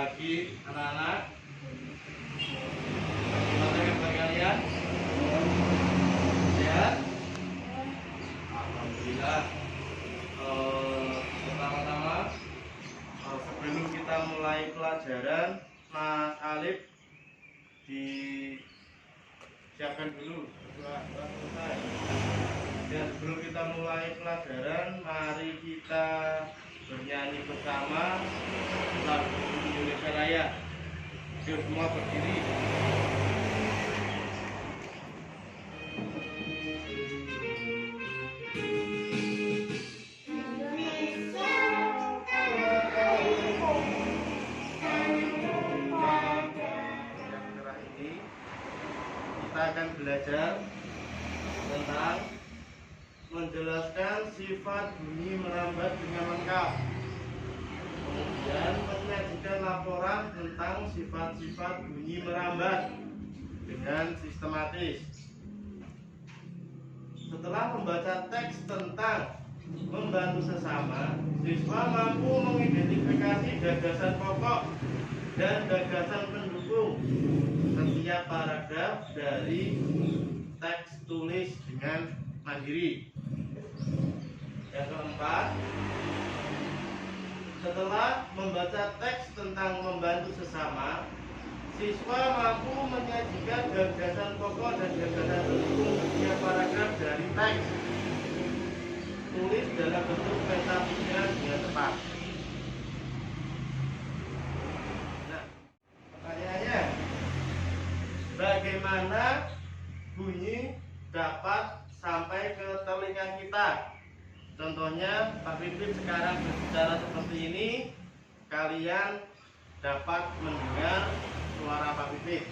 pagi anak-anak. Bagaimana kabar kalian? Sehat? Alhamdulillah. Pertama-tama sebelum kita mulai pelajaran, Mas Alif disiapkan dulu. Selesai. Dan sebelum kita mulai pelajaran, mari kita bernyanyi bersama lagu Indonesia Raya. Yuk semua berdiri. Setelah ini kita akan belajar tentang menjelaskan sifat bunyi merambat dengan lengkap. Kemudian menyajikan laporan tentang sifat-sifat bunyi merambat dengan sistematis. Setelah membaca teks tentang membantu sesama, siswa mampu mengidentifikasi gagasan pokok dan gagasan pendukung setiap paragraf dari teks tulis dengan mandiri. Yang keempat, setelah membaca teks tentang membantu sesama, siswa mampu menyajikan gagasan pokok dan gagasan pendukung setiap paragraf dari teks tulis dalam bentuk peta pikiran dengan tepat. Nah, pertanyaannya, bagaimana bunyi dapat sampai ke telinga kita? Contohnya, Pak Pipit sekarang berbicara seperti ini, kalian dapat mendengar suara Pak Pipit.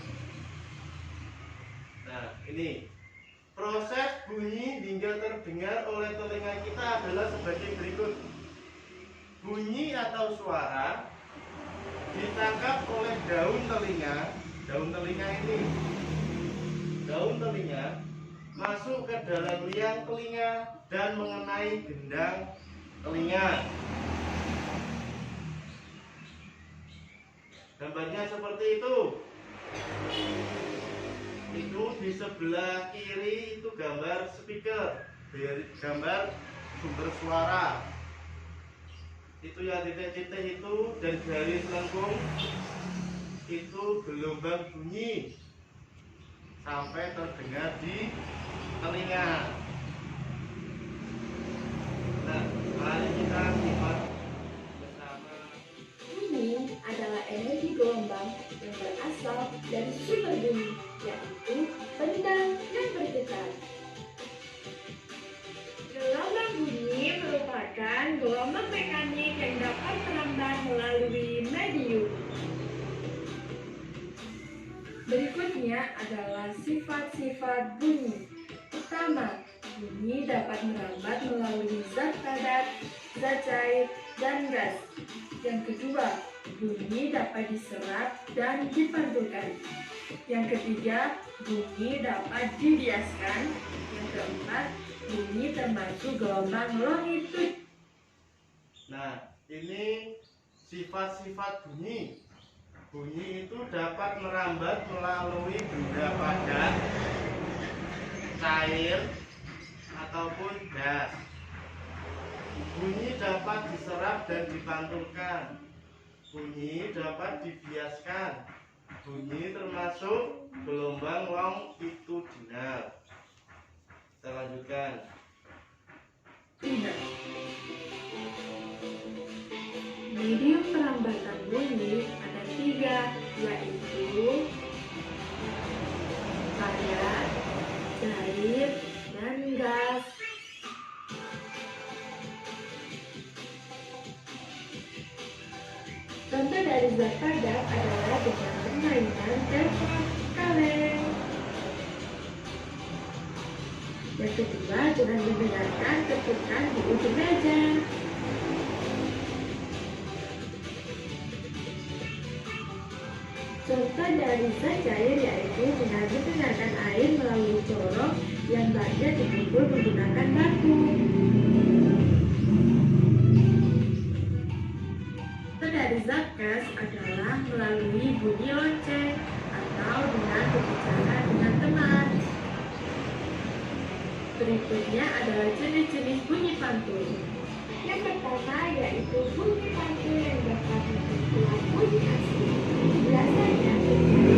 Nah, ini proses bunyi hingga terdengar oleh telinga kita adalah sebagai berikut. Bunyi atau suara ditangkap oleh daun telinga. Daun telinga ini, daun telinga masuk ke dalam liang telinga dan mengenai gendang telinga. Gambarnya seperti itu. Itu di sebelah kiri itu gambar speaker, gambar sumber suara. Itu yang titik-titik itu dan garis lengkung itu gelombang bunyi sampai terdengar di telinga. Nah, mari kita simak bersama. Bunyi adalah energi gelombang yang berasal dari sumber bunyi, yaitu benda yang bergetar. Gelombang bunyi merupakan gelombang mekanik yang dapat merambat melalui medium. Berikutnya adalah sifat-sifat bunyi. Pertama, bunyi dapat merambat melalui zat padat, zat cair, dan gas. Yang kedua, bunyi dapat diserap dan dipantulkan. Yang ketiga, bunyi dapat dibiaskan. Yang keempat, bunyi termasuk gelombang longitud. Nah, ini sifat-sifat bunyi. Bunyi itu dapat merambat melalui benda padat, cair, ataupun gas. Bunyi dapat diserap dan dipantulkan. Bunyi dapat dibiaskan. Bunyi termasuk gelombang longitudinal. Kita lanjutkan. Tidak. Medium perambatan bunyi ada 3, yaitu padat, cair, dan gas. Contoh dari zat padat adalah dengan permainan telepon kaleng. Yang kedua, dengan mendengarkan ketukan di ujung meja. Contoh dari zat cair yaitu dengan mendengarkan air melalui corong yang banyak dipukul menggunakan batu. Contoh dari zakas adalah melalui bunyi lonceng atau dengan berbicara dengan teman. Berikutnya adalah jenis-jenis bunyi pantun. Yang pertama yaitu bunyi pantun yang dapat membentuk bunyi asli. Biasanya bunyi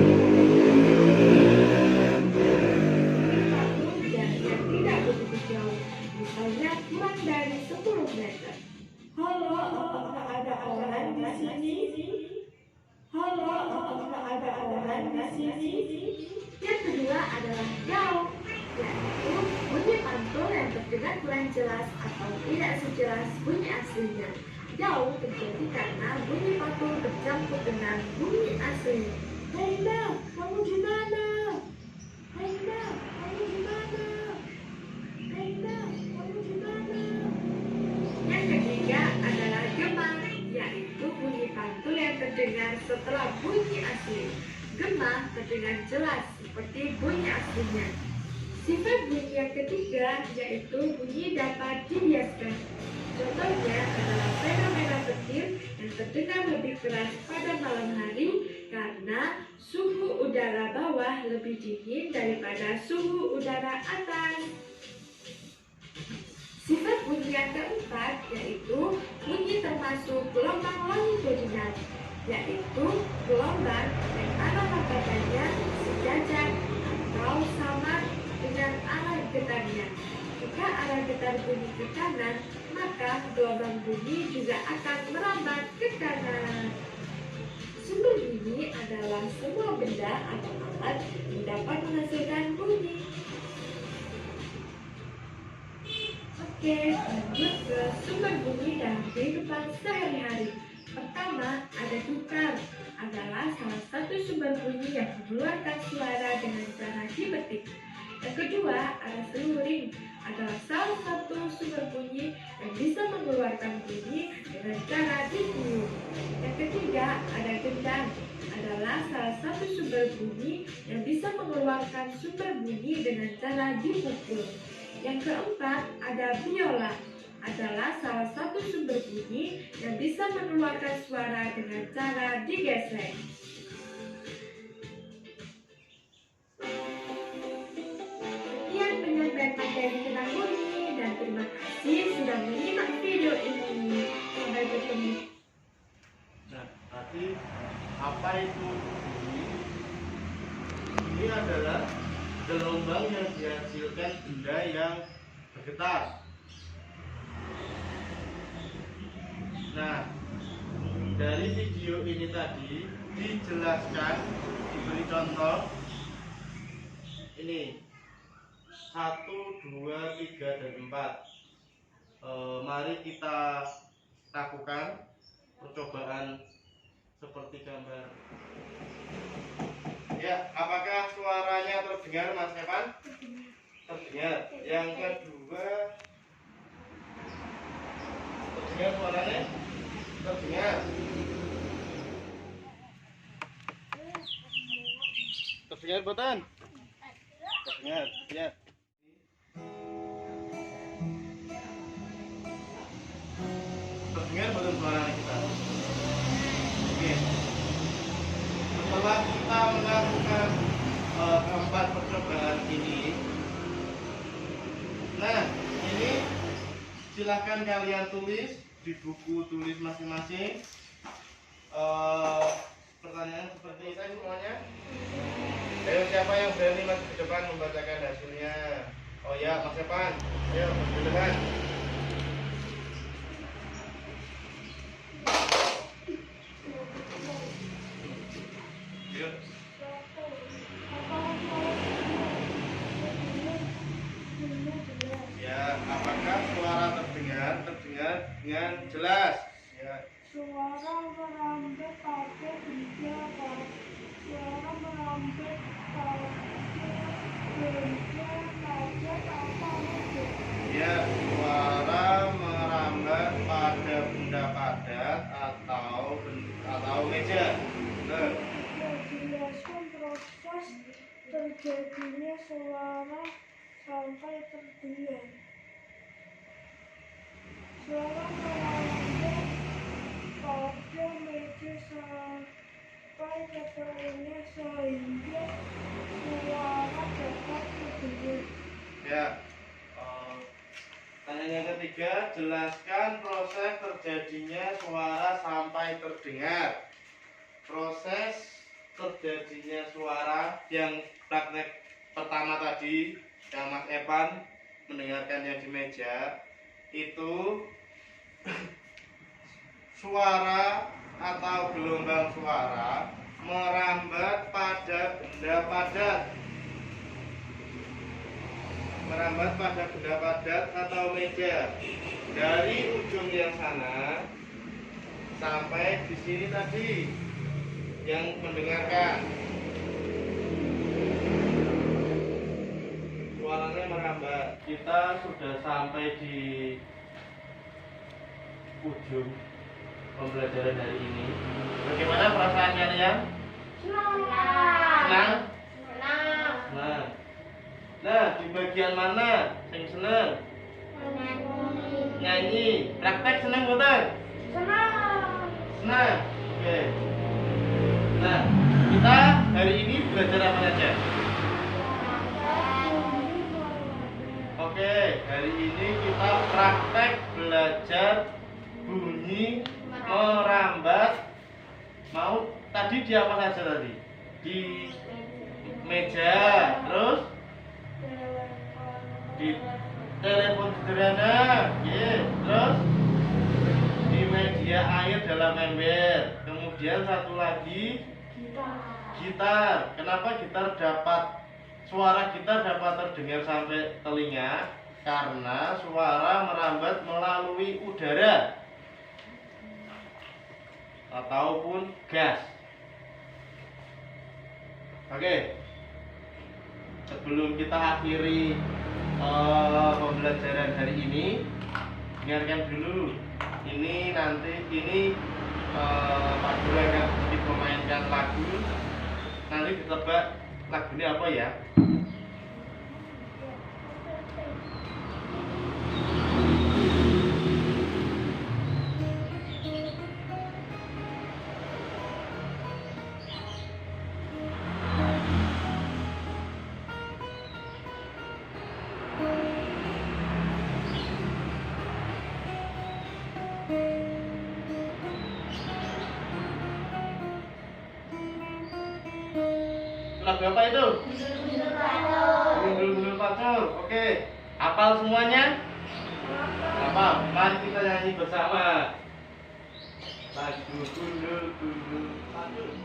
pantun jaraknya tidak begitu jauh, misalnya kurang dari 10 meter. Halo, apakah ada orang di sini? Halo, apakah ada orang di sini? Yang kedua adalah jauh, yaitu bunyi pantun yang terdengar kurang jelas atau tidak sejelas bunyi aslinya. Jauh terjadi karena bunyi pantun bercampur dengan bunyi asli. Hei Mel, kamu di mana? Hei Mel, kamu di mana? Hei Mel, kamu di mana? Yang ketiga adalah gema, yaitu bunyi pantun yang terdengar setelah bunyi asli. Gema terdengar jelas seperti bunyi aslinya. Sifat bunyi yang ketiga yaitu bunyi dapat dibiaskan. Contohnya adalah fenomena petir yang terdengar lebih keras pada malam hari karena suhu udara bawah lebih dingin daripada suhu udara atas. Sifat bunyi yang keempat yaitu bunyi termasuk gelombang longitudinal, yaitu gelombang yang arah lompatannya sejajar atau sama dengan arah getarnya. Jika arah getar bunyi ke kanan, maka gelombang bunyi juga akan merambat ke kanan. Sumber bunyi adalah semua benda atau alat yang dapat menghasilkan bunyi. Oke, lanjut ke sumber bunyi dalam kehidupan sehari-hari. Pertama, ada gitar, adalah salah satu sumber bunyi yang mengeluarkan suara dengan cara dipetik. Yang kedua, ada seluring, adalah salah satu sumber bunyi yang bisa mengeluarkan bunyi dengan cara ditiup. Yang ketiga, ada gendang, adalah salah satu sumber bunyi yang bisa mengeluarkan sumber bunyi dengan cara dipukul. Yang keempat, ada biola, adalah salah satu sumber bunyi yang bisa mengeluarkan suara dengan cara digesek. Sekian penyampaian materi tentang bunyi dan terima kasih sudah menyimak video ini. Sampai ketemu. Nah, tadi apa itu bunyi? Ini adalah gelombang yang dihasilkan benda yang bergetar. Nah, dari video ini tadi dijelaskan, diberi contoh ini 1, 2, 3, dan 4. Mari kita lakukan percobaan seperti gambar. Ya, apakah suaranya terdengar, Mas Evan? Terdengar. Yang kedua, terdengar suaranya? Terdengar. Terdengar botan? Terdengar. Ya. Terdengar botan suaranya kita? Oke. Setelah kita melakukan keempat percobaan ini, nah ini silahkan kalian tulis di buku tulis masing-masing. Pertanyaan seperti itu semuanya. Ayo, siapa yang berani maju ke depan membacakan hasilnya? Oh ya, Mas Evan. Ayo, maju ke depan. Yuk. Ya, apakah suara terdengar dengan jelas? Ya. Suara merambat pada benda pada suara merambat pada benda padat atau lembut. Ya, suara merambat pada benda padat atau meja. Benar. Menjelaskan proses terjadinya suara sampai terdengar. Suara merambat pada meja ketiga, jelaskan proses terjadinya suara sampai terdengar. Proses terjadinya suara yang praktek pertama tadi, yang Mas Evan mendengarkan yang di meja, itu suara atau gelombang suara merambat pada benda padat. Merambat pada benda padat atau meja dari ujung yang sana sampai di sini tadi yang mendengarkan. Suaranya merambat. Kita sudah sampai di ujung pembelajaran hari ini. Bagaimana perasaan kalian? Senang? Senang. Nah, di bagian mana yang seneng? Nyanyi. Praktek seneng betul? Senang. Oke. Nah, kita hari ini belajar apa saja? Oke, hari ini kita praktek belajar bunyi merambat. Mau tadi di apa saja tadi? Di meja, terus di telepon sederhana, terus di media air dalam ember. Kemudian satu lagi gitar. Kenapa gitar suara gitar dapat terdengar sampai telinga? Karena suara merambat melalui udara ataupun gas. Oke. Sebelum kita akhiri pembelajaran hari ini, dengarkan dulu. Ini Pak Guru akan sedikit memainkan lagu. Nanti ditebak lagunya apa ya? Lagu apa itu? Gundul-gundul pacul. Oke, hafal semuanya? Hafal. Mari kita nyanyi bersama. Lagu gundul-gundul pacul.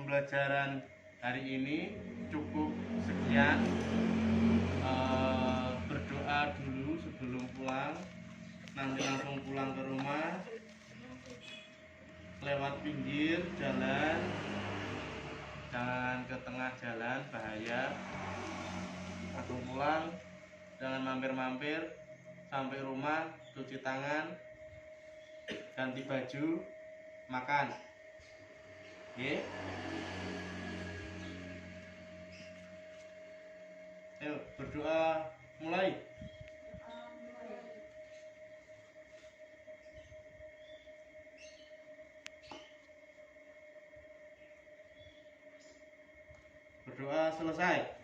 Pembelajaran hari ini cukup sekian. Berdoa dulu sebelum pulang. Nanti langsung pulang ke rumah, lewat pinggir jalan, jangan ke tengah jalan, bahaya. Langsung pulang, jangan mampir-mampir. Sampai rumah, cuci tangan, ganti baju, makan. Oke. Ayo berdoa, mulai. Berdoa selesai.